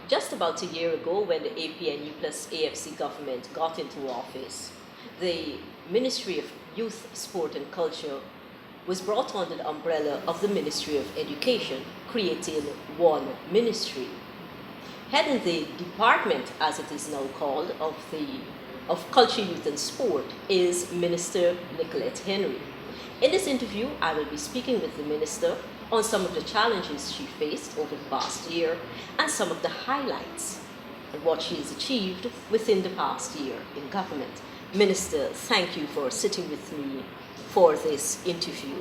Just about a year ago, when the APNU plus AFC government got into office, the Ministry of Youth, Sport and Culture was brought under the umbrella of the Ministry of Education, creating one ministry. Heading the department, as it is now called, of Culture, Youth and Sport is Minister Nicolette. In this interview, I will be speaking with the minister on some of the challenges she faced over the past year and some of the highlights and what she has achieved within the past year in government. Minister, thank you for sitting with me for this interview.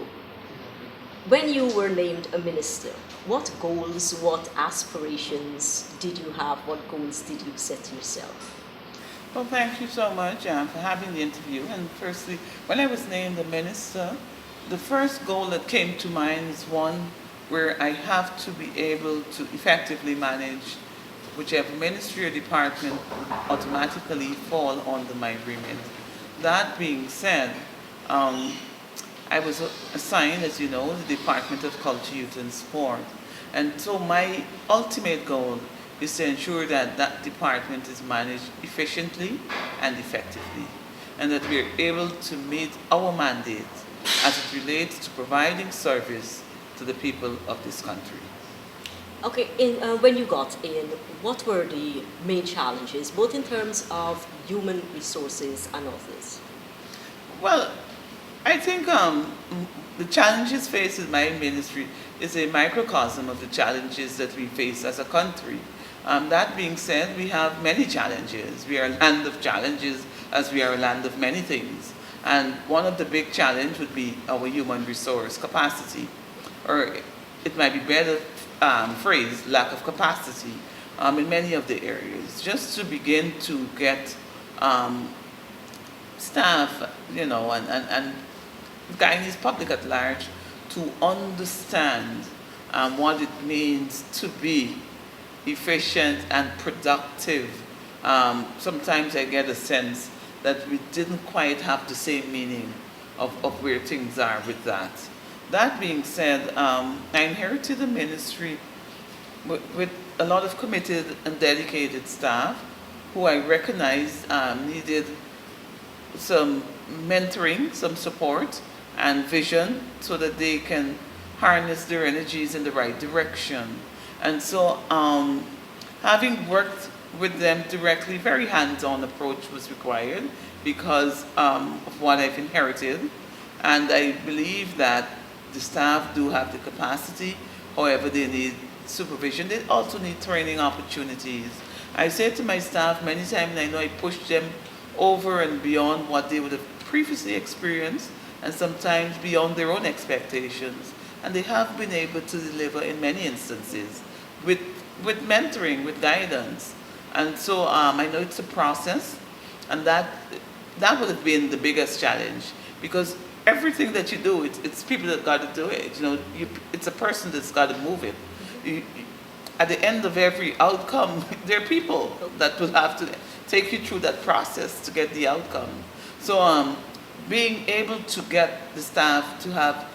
When you were named a minister, what goals, what aspirations did you have? What goals did you set yourself? Well, thank you so much for having the interview. And firstly, when I was named the minister, the first goal that came to mind is one where I have to be able to effectively manage whichever ministry or department would automatically fall under my remit. That being said, I was assigned, as you know, the Department of Culture, Youth and Sport. And so my ultimate goal is to ensure that that department is managed efficiently and effectively, and that we are able to meet our mandate as it relates to providing service to the people of this country. Okay, when you got in, what were the main challenges, both in terms of human resources and others? Well, I think the challenges faced in my ministry is a microcosm of the challenges that we face as a country. That being said, we have many challenges. We are a land of challenges as we are a land of many things. And one of the big challenges would be our human resource capacity, or it might be better phrased, lack of capacity in many of the areas. Just to begin to get staff, and Guyanese public at large to understand what it means to be efficient and productive. Sometimes I get a sense that we didn't quite have the same meaning of where things are with that. That being said, I inherited a ministry with a lot of committed and dedicated staff who I recognized needed some mentoring, some support, and vision so that they can harness their energies in the right direction. And so, having worked with them directly, very hands-on approach was required because of what I've inherited. And I believe that the staff do have the capacity, however they need supervision. They also need training opportunities. I say to my staff many times, and I know I push them over and beyond what they would have previously experienced, and sometimes beyond their own expectations. And they have been able to deliver in many instances with mentoring, with guidance. And so I know it's a process, and that would have been the biggest challenge, because everything that you do, it's people that got to do it. It's a person that's got to move it. At the end of every outcome, there are people that will have to take you through that process to get the outcome. So being able to get the staff to have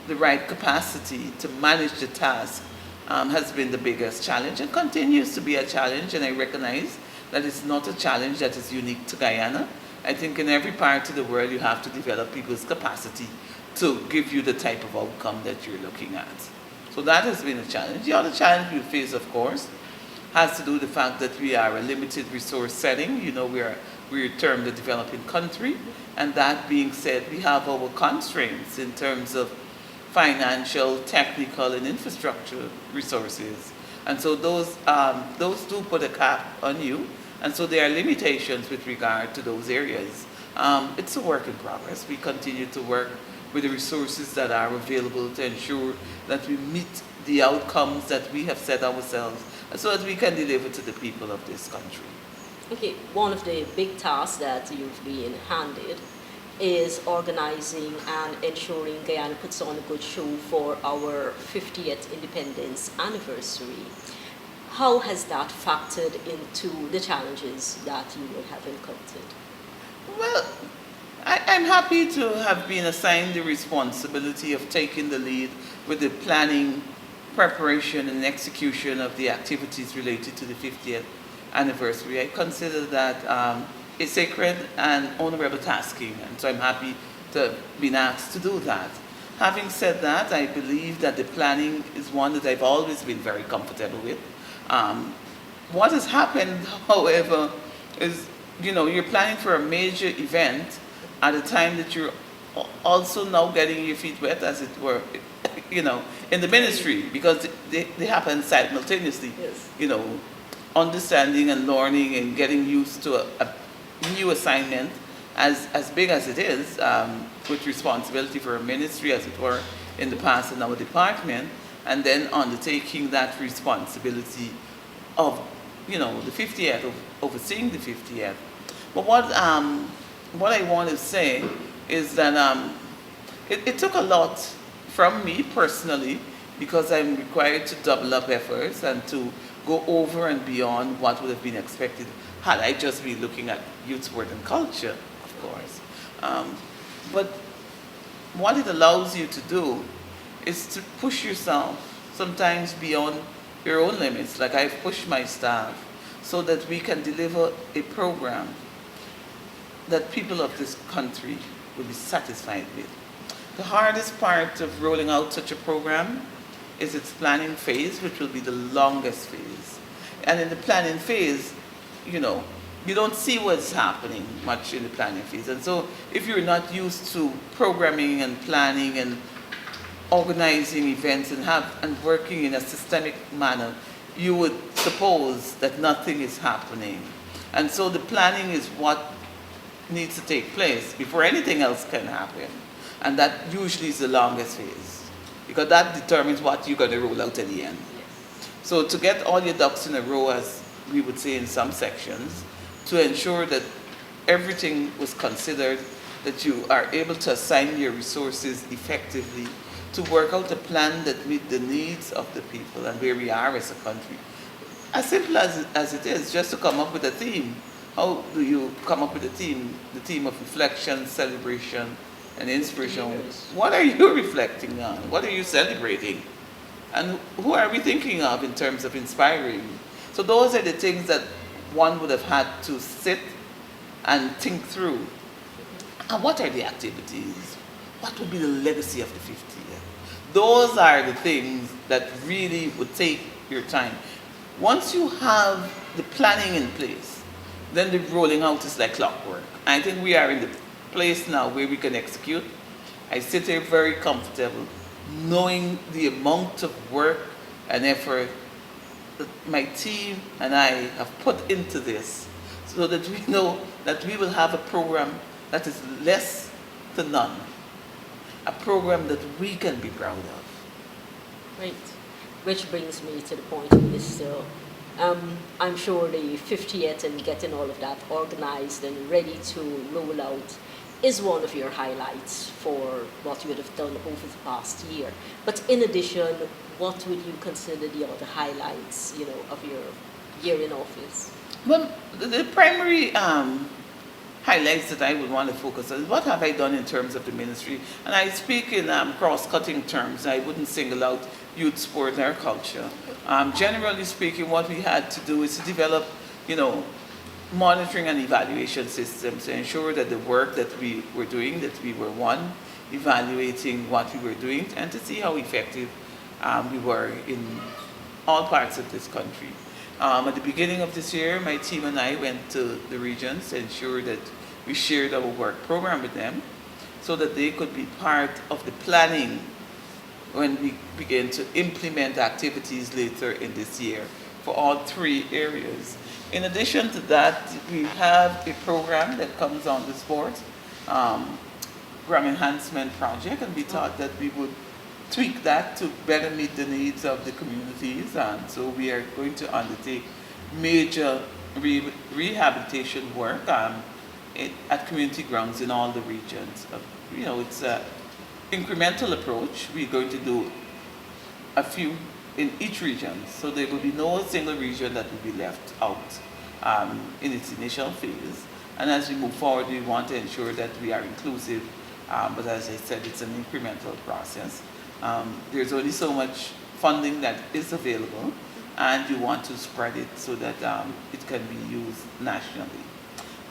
the right capacity to manage the task has been the biggest challenge, and continues to be a challenge. And I recognize that it's not a challenge that is unique to Guyana. I think in every part of the world you have to develop people's capacity to give you the type of outcome that you're looking at. So that has been a challenge. The other challenge we face, of course, has to do with the fact that we are a limited resource setting. We're termed a developing country, and that being said, we have our constraints in terms of financial, technical, and infrastructure resources. And so those do put a cap on you, and so there are limitations with regard to those areas. It's a work in progress. We continue to work with the resources that are available to ensure that we meet the outcomes that we have set ourselves, so that we can deliver to the people of this country. Okay, one of the big tasks that you've been handed is organizing and ensuring Guyana puts on a good show for our 50th independence anniversary. How has that factored into the challenges that you will have encountered? Well, I'm happy to have been assigned the responsibility of taking the lead with the planning preparation and execution of the activities related to the 50th anniversary. I consider that a sacred and honorable tasking, and so I'm happy to have been asked to do that. Having said that, I believe that the planning is one that I've always been very comfortable with. What has happened, however, is, you're planning for a major event at a time that you're also now getting your feet wet, as it were, in the ministry, because they happen simultaneously. Yes. Understanding and learning and getting used to a new assignment as big as it is, with responsibility for a ministry, as it were, in the past in our department, and then undertaking that responsibility of, the 50th, of overseeing the 50th. But what I want to say is that it took a lot from me personally, because I'm required to double up efforts and to go over and beyond what would have been expected had I just been looking at youth, sport, and culture, of course. But what it allows you to do is to push yourself sometimes beyond your own limits. Like, I've pushed my staff so that we can deliver a program that people of this country will be satisfied with. The hardest part of rolling out such a program is its planning phase, which will be the longest phase. And in the planning phase, you don't see what's happening much in the planning phase. And so if you're not used to programming and planning and organizing events and working in a systemic manner, you would suppose that nothing is happening. And so the planning is what needs to take place before anything else can happen. And that usually is the longest phase, because that determines what you're going to roll out at the end. So to get all your ducks in a row, as we would say in some sections, to ensure that everything was considered, that you are able to assign your resources effectively, to work out a plan that meets the needs of the people and where we are as a country. As simple as it is, just to come up with a theme. How do you come up with a theme? The theme of reflection, celebration, and inspiration. What are you reflecting on? What are you celebrating? And who are we thinking of in terms of inspiring? So those are the things that one would have had to sit and think through. And what are the activities? What would be the legacy of the 50th? Those are the things that really would take your time. Once you have the planning in place, then the rolling out is like clockwork. I think we are in the place now where we can execute. I sit here very comfortable, knowing the amount of work and effort that my team and I have put into this, so that we know that we will have a program that is less to none, a program that we can be proud of. Right. Which brings me to the point, Mr. I'm sure the 50th and getting all of that organized and ready to roll out is one of your highlights for what you would have done over the past year. But in addition, what would you consider the other highlights, of your year in office? Well, the primary highlights that I would want to focus on is what have I done in terms of the ministry. And I speak in cross-cutting terms. I wouldn't single out youth, sport, or culture. Generally speaking, what we had to do is to develop, monitoring and evaluation systems to ensure that the work that we were doing, that we were evaluating what we were doing, and to see how effective we were in all parts of this country. At the beginning of this year, my team and I went to the regions to ensure that we shared our work program with them so that they could be part of the planning when we begin to implement activities later in this year for all three areas. In addition to that, we have a program that comes on the sport, program enhancement project, and we thought that we would tweak that to better meet the needs of the communities. And so we are going to undertake major rehabilitation work at community grounds in all the regions. It's an incremental approach. We're going to do a few in each region, so there will be no single region that will be left out in its initial phase. And as we move forward, we want to ensure that we are inclusive, but as I said, it's an incremental process. There's only so much funding that is available, and you want to spread it so that it can be used nationally.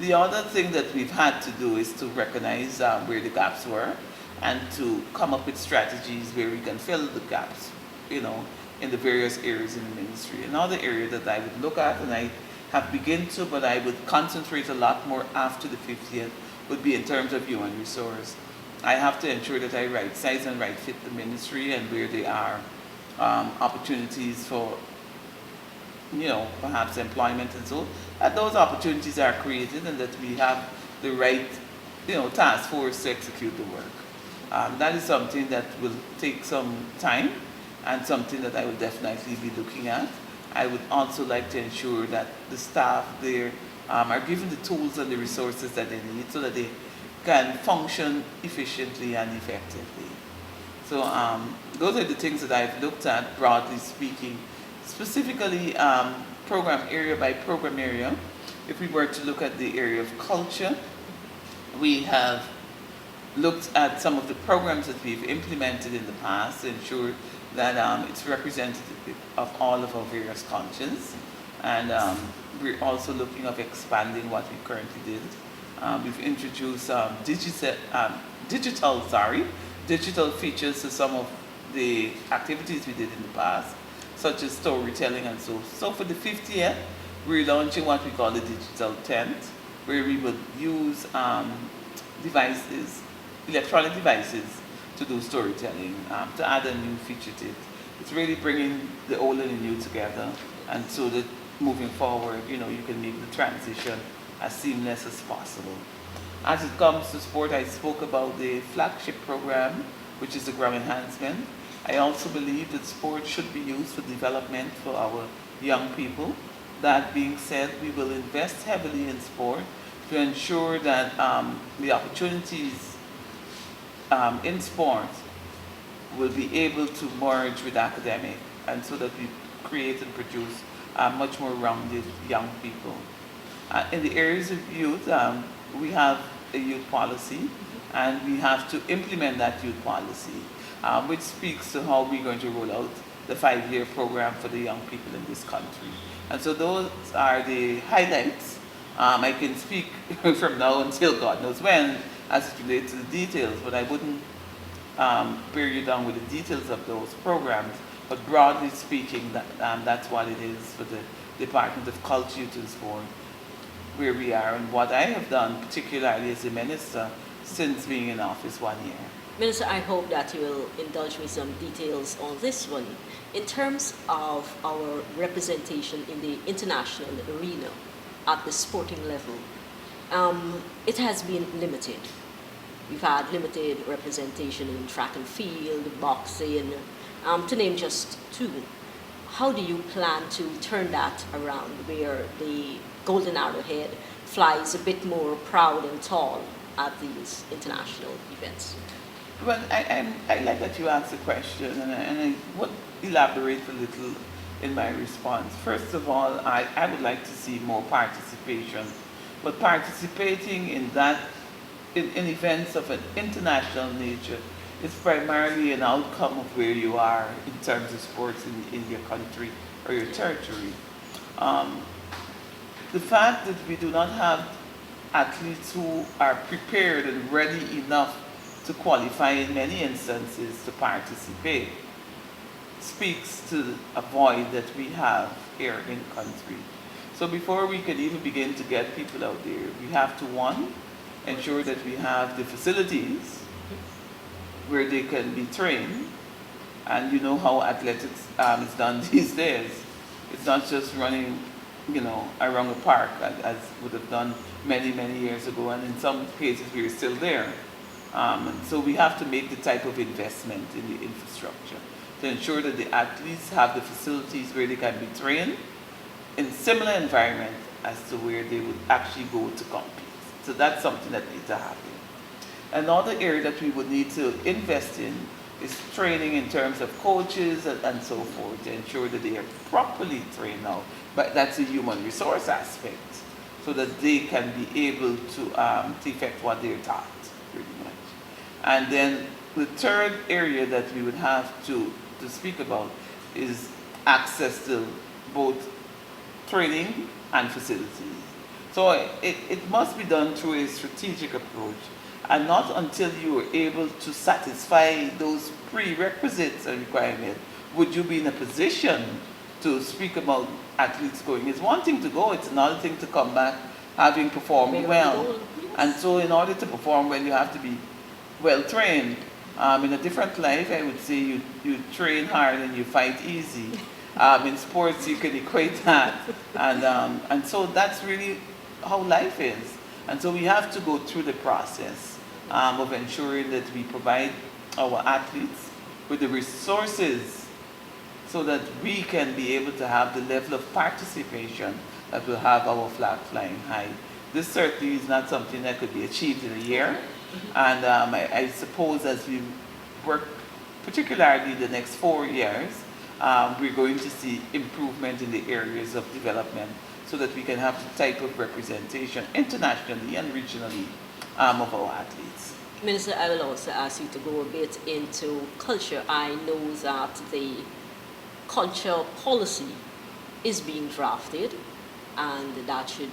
The other thing that we've had to do is to recognize where the gaps were and to come up with strategies where we can fill the gaps, in the various areas in the ministry. Another area that I would look at, and I have begun to, but I would concentrate a lot more after the 50th, would be in terms of human resource. I have to ensure that I right size and right fit the ministry and where there are opportunities for, perhaps employment and so, that those opportunities are created and that we have the right, task force to execute the work. That is something that will take some time and something that I will definitely be looking at. I would also like to ensure that the staff there are given the tools and the resources that they need so that they can function efficiently and effectively. So those are the things that I've looked at, broadly speaking. Specifically, program area by program area, if we were to look at the area of culture, we have looked at some of the programs that we've implemented in the past to ensure that it's representative of all of our various cultures. And we're also looking at expanding what we currently did. We've introduced digital features to some of the activities we did in the past, such as storytelling and so. So for the 50th, we're launching what we call the digital tent, where we would use electronic devices to do storytelling, to add a new feature to it. It's really bringing the old and the new together, and so that moving forward, you can make the transition as seamless as possible. As it comes to sport, I spoke about the flagship program, which is the ground enhancement. I also believe that sport should be used for development for our young people. That being said, we will invest heavily in sport to ensure that the opportunities in sport will be able to merge with academic, and so that we create and produce much more rounded young people. In the areas of youth, we have a youth policy, and we have to implement that youth policy, which speaks to how we're going to roll out the 5-year program for the young people in this country. And so those are the highlights. I can speak from now until God knows when as it relates to the details, but I wouldn't bear you down with the details of those programs. But broadly speaking, that's what it is for the Department of Culture, Youth and Sport, where we are, and what I have done, particularly as a minister, since being in office 1 year. Minister, I hope that you will indulge me some details on this one. In terms of our representation in the international arena at the sporting level, it has been limited. We've had limited representation in track and field, boxing, to name just two. How do you plan to turn that around, where the golden arrowhead flies a bit more proud and tall at these international events? Well, I like that you asked the question, and I would elaborate a little in my response. First of all, I would like to see more participation, but participating in events of an international nature is primarily an outcome of where you are in terms of sports in your country or your territory. The fact that we do not have athletes who are prepared and ready enough to qualify in many instances to participate speaks to a void that we have here in the country. So before we can even begin to get people out there, we have to, one, ensure that we have the facilities where they can be trained. And you know how athletics is done these days. It's not just running, around a park as would have done many, many years ago, and in some cases we're still there. So we have to make the type of investment in the infrastructure to ensure that the athletes have the facilities where they can be trained in similar environment as to where they would actually go to compete. So that's something that needs to happen. Another area that we would need to invest in is training in terms of coaches and so forth, to ensure that they are properly trained now. But that's a human resource aspect, so that they can be able to effect what they're taught, pretty much. And then the third area that we would have to speak about is access to both training and facilities. So it must be done through a strategic approach, and not until you are able to satisfy those prerequisites and requirements would you be in a position to speak about athletes going. It's one thing to go, it's another thing to come back having performed well. And so in order to perform well, you have to be well trained. In a different life, I would say you train hard and you fight easy. In sports, you can equate that. And so that's really how life is. And so we have to go through the process of ensuring that we provide our athletes with the resources so that we can be able to have the level of participation that will have our flag flying high. This certainly is not something that could be achieved in a year. And I suppose as we work, particularly the next 4 years, we're going to see improvement in the areas of development so that we can have the type of representation internationally and regionally of our athletes. Minister, I will also ask you to go a bit into culture. I know that the culture policy is being drafted, and that should,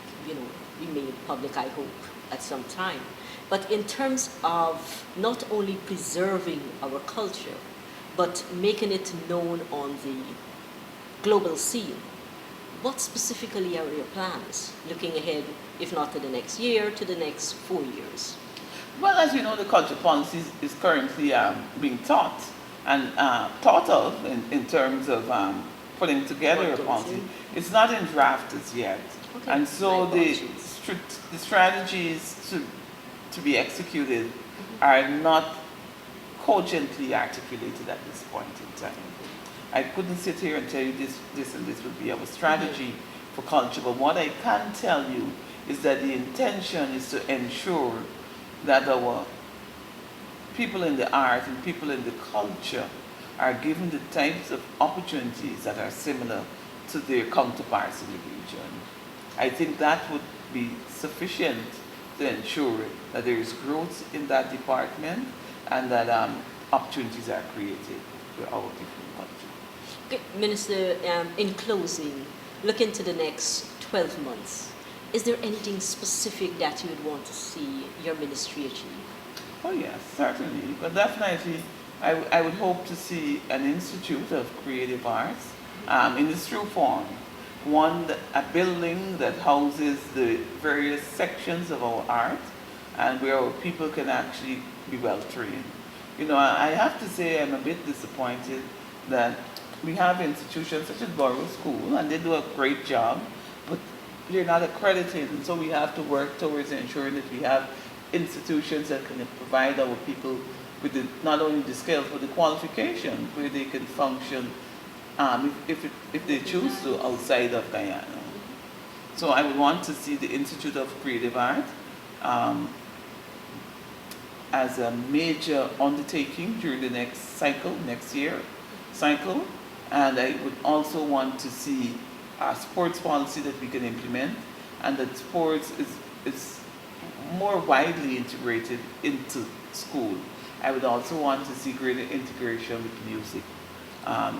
be made public, I hope, at some time. But in terms of not only preserving our culture, but making it known on the global scene, what specifically are your plans looking ahead, if not to the next year, to the next 4 years? Well, as you know, the culture policy is currently being taught and thought of in terms of putting together a policy. It's not in draft as yet. Okay. And so the strategies to be executed are not cogently articulated at this point in time. I couldn't sit here and tell you this and this would be our strategy for culture, but what I can tell you is that the intention is to ensure that our people in the art and people in the culture are given the types of opportunities that are similar to their counterparts in the region. I think that would be sufficient to ensure that there is growth in that department and that opportunities are created for our people in culture. Okay, Minister, in closing, look into the next 12 months. Is there anything specific that you would want to see your ministry achieve? Oh yes, certainly. But definitely, I would hope to see an institute of creative arts in its true form. A building that houses the various sections of our art and where our people can actually be well trained. I have to say I'm a bit disappointed that we have institutions such as Borough School, and they do a great job, but they're not accredited, and so we have to work towards ensuring that we have institutions that can provide our people with not only the skills but the qualifications where they can function if they choose to outside of Guyana. So I would want to see the Institute of Creative Art as a major undertaking during the next year cycle, and I would also want to see a sports policy that we can implement, and that sports is more widely integrated into school. I would also want to see greater integration with music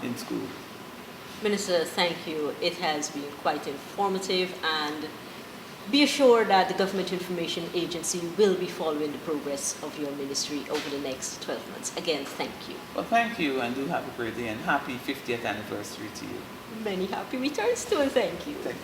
in school. Minister, thank you. It has been quite informative, and be assured that the Government Information Agency will be following the progress of your ministry over the next 12 months. Again, thank you. Well, thank you, and do have a great day, and happy 50th anniversary to you. Many happy returns too, and thank you. Thank you.